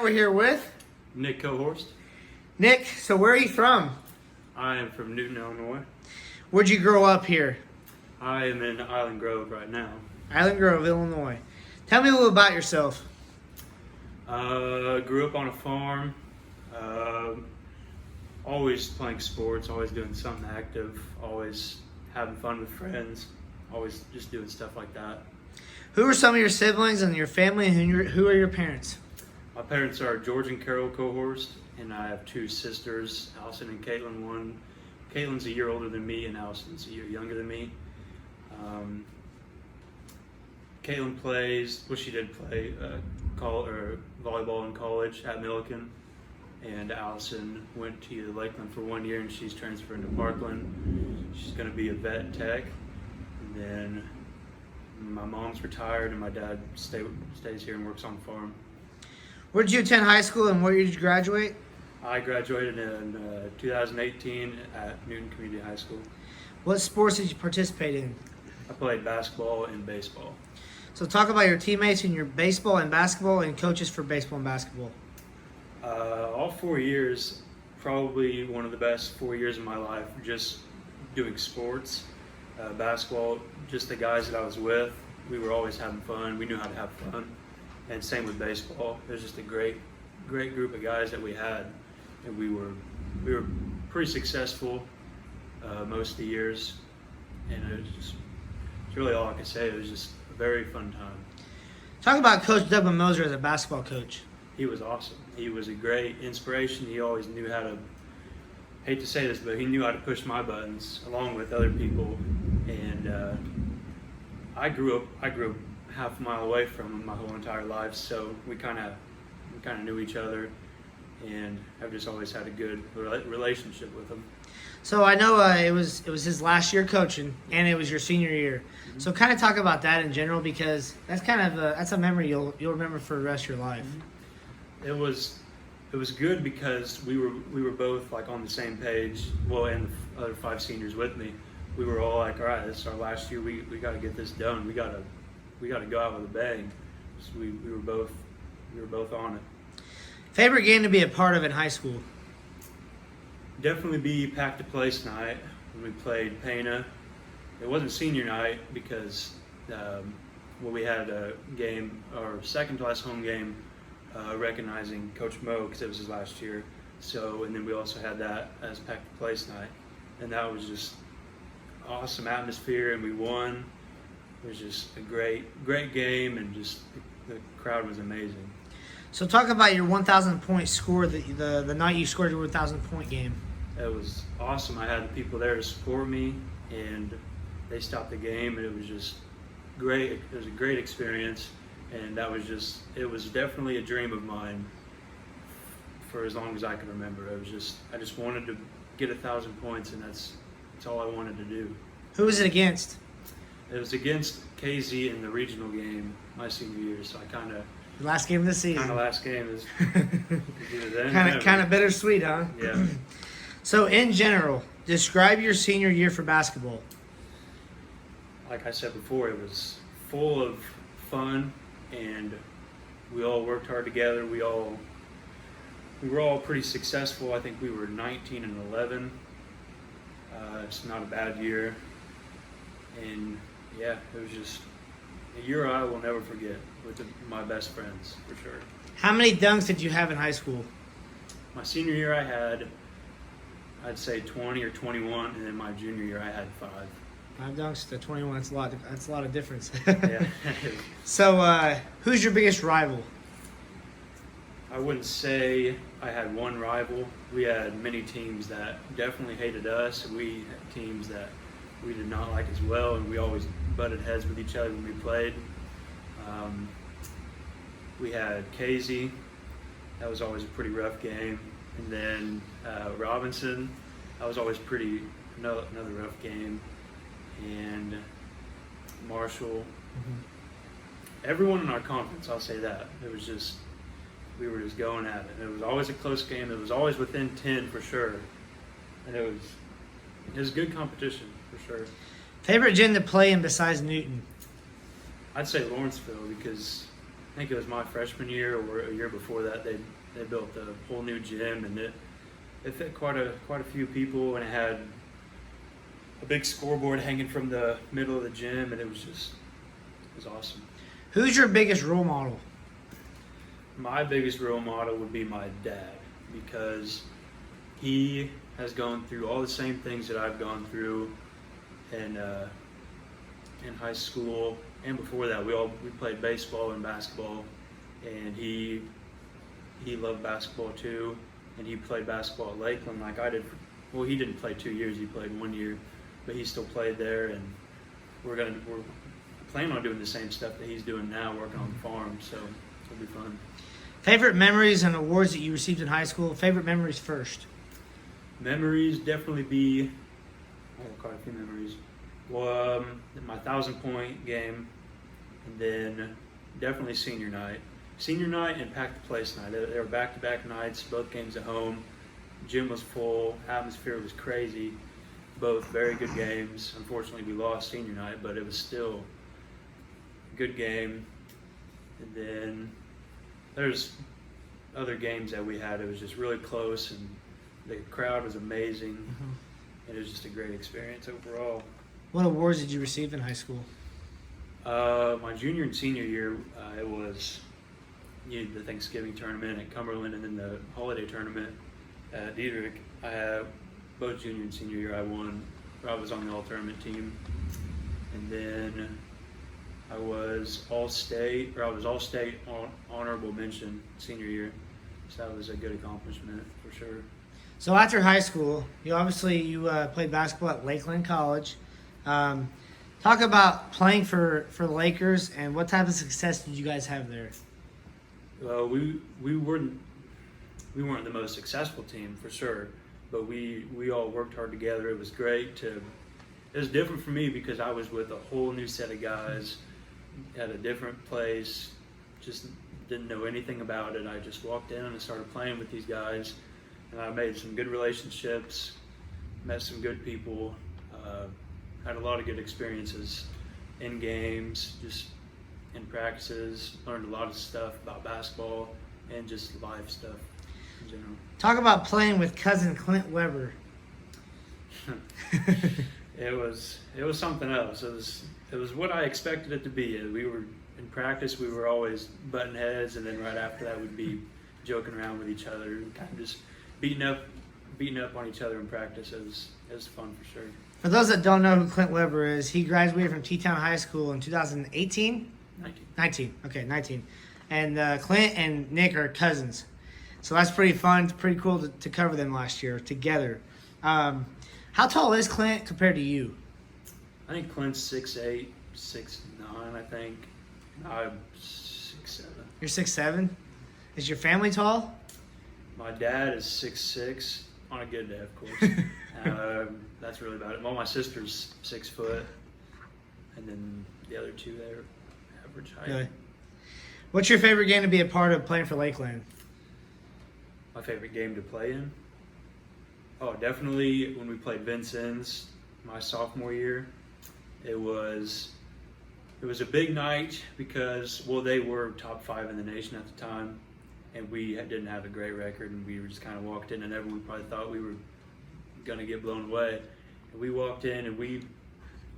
We're here with Nick Cohorst. Nick. So where are you from? I am from Newton, Illinois. Where'd you grow up here? I am in Island Grove right now. Island Grove, Illinois. Tell me a little about yourself. Grew up on a farm. Always playing sports, always doing something active, always having fun with friends, always just doing stuff like that. Who are some of your siblings and your family, and who are your parents? My parents are George and Carol Cohorst, and I have two sisters, Allison and Caitlin. Caitlin's a year older than me, and Allison's a year younger than me. Caitlin plays, well, she did play volleyball in college at Millikan, and Allison went to Lakeland for 1 year, and she's transferring to Parkland. She's going to be a vet tech, and then my mom's retired, and my dad stays here and works on the farm. Where did you attend high school, and where did you graduate? I graduated in 2018 at Newton Community High School. What sports did you participate in? I played basketball and baseball. So talk about your teammates in your baseball and basketball and coaches for baseball and basketball. All 4 years, probably one of the best 4 years of my life, just doing sports. Basketball, just the guys that I was with, we were always having fun. We knew how to have fun. And same with baseball. It was just a great group of guys that we had. And we were pretty successful most of the years. And it's really all I can say. It was just a very fun time. Talk about Coach Doug Moser as a basketball coach. He was awesome. He was a great inspiration. He always knew how to, hate to say this, but he knew how to push my buttons along with other people. And I grew up half a mile away from him my whole entire life, so we kind of knew each other, and I've just always had a good relationship with him. So I know it was his last year coaching, and it was your senior year. Mm-hmm. So kind of talk about that in general, because that's kind of that's a memory you'll remember for the rest of your life. Mm-hmm. It was good because we were both like on the same page. Well, and the other 5 seniors with me, we were all like, all right, this is our last year. We got to get this done. We got to go out with a bang. So we were both on it. Favorite game to be a part of in high school? Definitely be Pack to Place night when we played Pana. It wasn't senior night because we had a game, our second to last home game, recognizing Coach Mo because it was his last year. So, and then we also had that as Pack to Place night, and that was just awesome atmosphere, and we won. It was just a great game, and just the crowd was amazing. So talk about your 1,000 point score, the night you scored your 1,000 point game. It was awesome. I had the people there to support me, and they stopped the game, and it was just great. It was a great experience, and it was definitely a dream of mine for as long as I can remember. I just wanted to get 1,000 points, and that's all I wanted to do. Who was it against? It was against KZ in the regional game my senior year, so I kind of last game of the season. Last game is kind of bittersweet, huh? Yeah. So in general, describe your senior year for basketball. Like I said before, it was full of fun, and we all worked hard together. We were all pretty successful. I think we were 19 and 11. It's not a bad year, and yeah, it was just a year I will never forget with my best friends, for sure. How many dunks did you have in high school? My senior year I had, I'd say 20 or 21, and then my junior year I had 5. 5 dunks to 21, that's a lot of difference. Yeah. So who's your biggest rival? I wouldn't say I had one rival. We had many teams that definitely hated us. We had teams that we did not like as well, and we always butted heads with each other when we played. We had Casey. That was always a pretty rough game. And then Robinson. That was always another rough game. And Marshall. Mm-hmm. Everyone in our conference, I'll say that. We were just going at it. It was always a close game. It was always within 10 for sure. And it was good competition for sure. Favorite gym to play in besides Newton? I'd say Lawrenceville because think it was my freshman year or a year before that. They built a whole new gym, and it fit quite a few people, and it had a big scoreboard hanging from the middle of the gym, and it was awesome. Who's your biggest role model? My biggest role model would be my dad, because he has gone through all the same things that I've gone through in high school, and before that we played baseball and basketball, and he loved basketball too, and he played basketball at Lakeland like I did. Well, he didn't play 2 years, he played 1 year, but he still played there, and we're planning on doing the same stuff that he's doing now, working on the farm, so it'll be fun. Favorite memories and awards that you received in high school? Favorite memories first. Memories definitely be, I have quite a few memories. Well, my 1,000-point game, and then definitely senior night. Senior night and Pack the Place night. They were back-to-back nights, both games at home. Gym was full, atmosphere was crazy. Both very good games. Unfortunately, we lost senior night, but it was still a good game. And then there's other games that we had. It was just really close, and the crowd was amazing. It was just a great experience overall. What awards did you receive in high school? My junior and senior year, it was the Thanksgiving tournament at Cumberland, and then the holiday tournament at Diedrich. I had both junior and senior year. I won. I was on the all-tournament team, and then I was all-state honorable mention senior year. So that was a good accomplishment for sure. So after high school, you played basketball at Lakeland College. Talk about playing for the Lakers, and what type of success did you guys have there? Well, we weren't the most successful team for sure, but we all worked hard together. It was great. It was different for me because I was with a whole new set of guys at a different place. Just didn't know anything about it. I just walked in and started playing with these guys, and I made some good relationships, met some good people, had a lot of good experiences in games, just in practices, learned a lot of stuff about basketball and just life stuff in general. Talk about playing with cousin Clint Weber. It was something else. It was what I expected it to be. We were in practice, we were always butting heads, and then right after that we'd be joking around with each other and kind of just beating up on each other in practice. It was fun for sure. For those that don't know who Clint Weber is, he graduated from T-Town High School in 2018? 19. Okay, 19. And Clint and Nick are cousins. So that's pretty fun. It's pretty cool to cover them last year together. How tall is Clint compared to you? I think Clint's 6'8", 6'9", I think. And I'm 6'7". You're 6'7"? Is your family tall? My dad is 6'6", on a good day, of course. That's really about it. Well, my sister's 6 foot, and then the other two, they're average height. Really? What's your favorite game to be a part of playing for Lakeland? My favorite game to play in? Oh, definitely when we played Vincennes my sophomore year. It was a big night because, well, they were top 5 in the nation at the time, and we didn't have a great record, and we just kind of walked in, and everyone probably thought we were going to get blown away. And we walked in, and we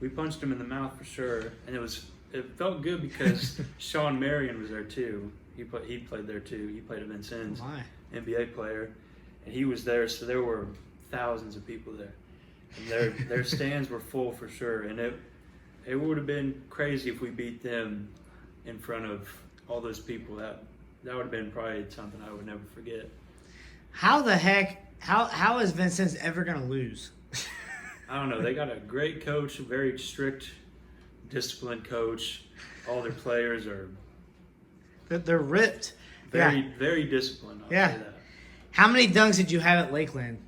punched him in the mouth for sure, and it felt good because Sean Marion was there too. He played there too. He played at Vincennes, NBA player, and he was there, so there were thousands of people there, and their stands were full for sure. And it would have been crazy if we beat them in front of all those people. That would have been probably something I would never forget. How the heck? How is Vincennes ever gonna lose? I don't know. They got a great coach, a very strict, disciplined coach. All their players are They're ripped. very disciplined. I'll say that. How many dunks did you have at Lakeland?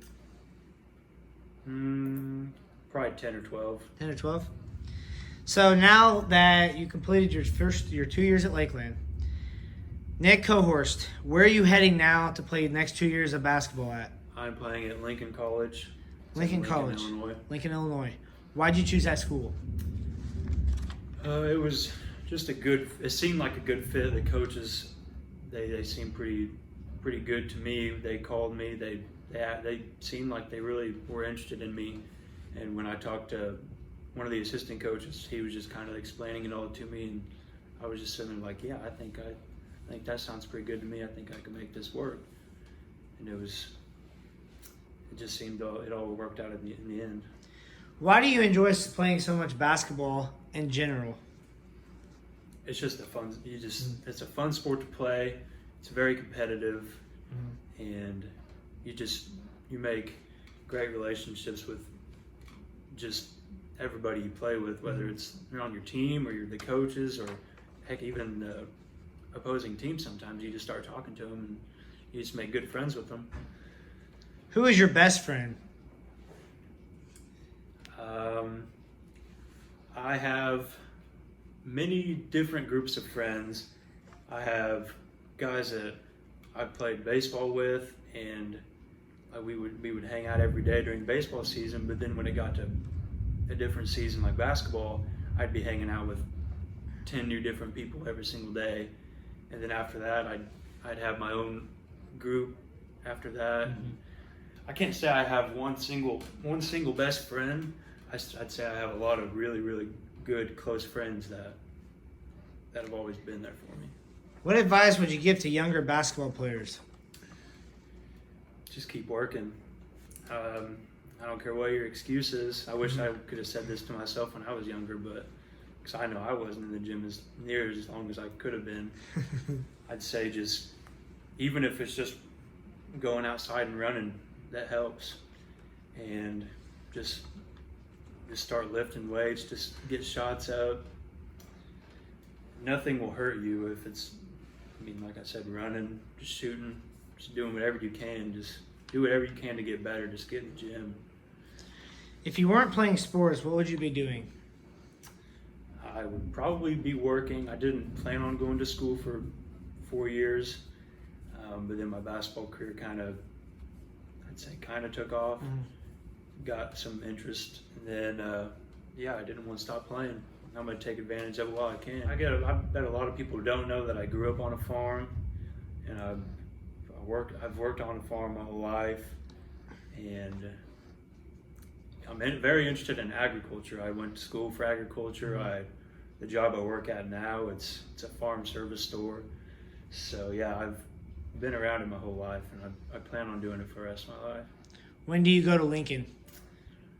Probably 10 or 12. 10 or 12. So now that you completed your 2 years at Lakeland, Nick Cohorst, where are you heading now to play the next 2 years of basketball at? I'm playing at Lincoln College. Lincoln College. Illinois. Lincoln, Illinois. Why'd you choose that school? It was just it seemed like a good fit. The coaches, they seemed pretty good to me. They called me. They seemed like they really were interested in me. And when I talked to one of the assistant coaches, he was just kind of explaining it all to me, and I was just sitting there like, yeah, I think that sounds pretty good to me. I think I can make this work. And it just seemed it all worked out in the end. Why do you enjoy playing so much basketball in general? It's just it's a fun sport to play. It's very competitive, and you make great relationships with just everybody you play with, whether you're on your team or you're the coaches, or heck, even the opposing team. Sometimes you just start talking to them and you just make good friends with them. Who is your best friend? I have many different groups of friends. I have guys that I played baseball with, and we would hang out every day during baseball season. But then when it got to a different season like basketball, I'd be hanging out with 10 new different people every single day. And then after that, I'd have my own group after that. I can't say I have one single best friend. I'd say I have a lot of really, really good close friends that have always been there for me. What advice would you give to younger basketball players? Just keep working. I don't care what your excuse is. I wish I could have said this to myself when I was younger, but because I know I wasn't in the gym as long as I could have been. I'd say just, even if it's just going outside and running, that helps. And just start lifting weights, just get shots out. Nothing will hurt you if it's, like I said, running, just shooting, just doing whatever you can. Just do whatever you can to get better. Just get in the gym. If you weren't playing sports, what would you be doing? I would probably be working. I didn't plan on going to school for 4 years, but then my basketball career kind of took off. Got some interest, and then I didn't want to stop playing. I'm going to take advantage of it while I can. I bet a lot of people don't know that I grew up on a farm, and I've worked on a farm my whole life, and I'm very interested in agriculture. I went to school for agriculture. The job I work at now, it's a farm service store. So yeah, I've been around it my whole life, and I plan on doing it for the rest of my life. When do you go to Lincoln?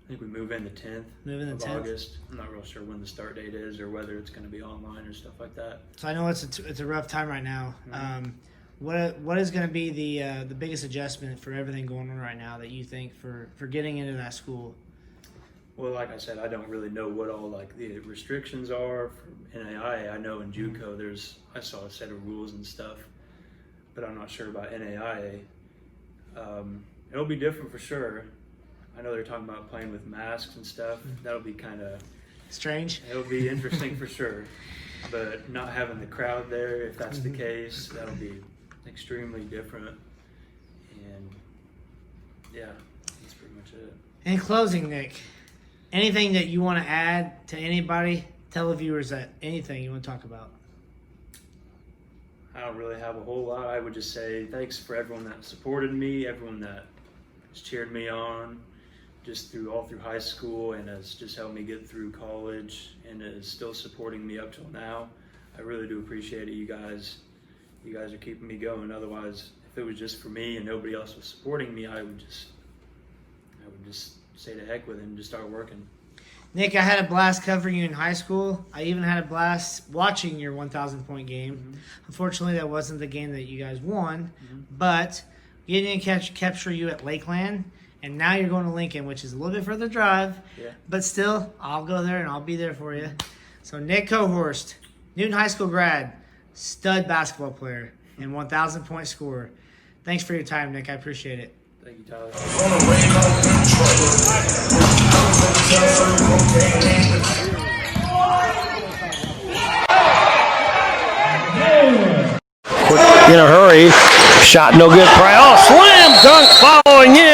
I think we move in the 10th of August. I'm not real sure when the start date is, or whether it's going to be online or stuff like that. So I know it's a rough time right now. What is going to be the biggest adjustment for everything going on right now that you think for getting into that school? Well, like I said, I don't really know what all the restrictions are for NAIA. I know in JUCO I saw a set of rules and stuff, but I'm not sure about NAIA. It'll be different for sure. I know they're talking about playing with masks and stuff. That'll be kind of strange. It'll be interesting for sure, but not having the crowd there, if that's the case, that'll be extremely different. And yeah, that's pretty much it. In closing, Nick, anything that you want to add to anybody? Tell the viewers that anything you want to talk about. I don't really have a whole lot. I would just say thanks for everyone that supported me, everyone that has cheered me on just all through high school, and has just helped me get through college, and is still supporting me up till now. I really do appreciate it, you guys. You guys are keeping me going. Otherwise, if it was just for me and nobody else was supporting me, I would just say to heck with it and just start working. Nick, I had a blast covering you in high school. I even had a blast watching your 1,000-point game. Unfortunately, that wasn't the game that you guys won, but getting to capture you at Lakeland, and now you're going to Lincoln, which is a little bit further drive, but still, I'll go there and I'll be there for you. So Nick Cohorst, Newton High School grad, stud basketball player, and 1,000-point scorer. Thanks for your time, Nick. I appreciate it. Thank you, Tyler. In a hurry, shot no good. Slam dunk following in.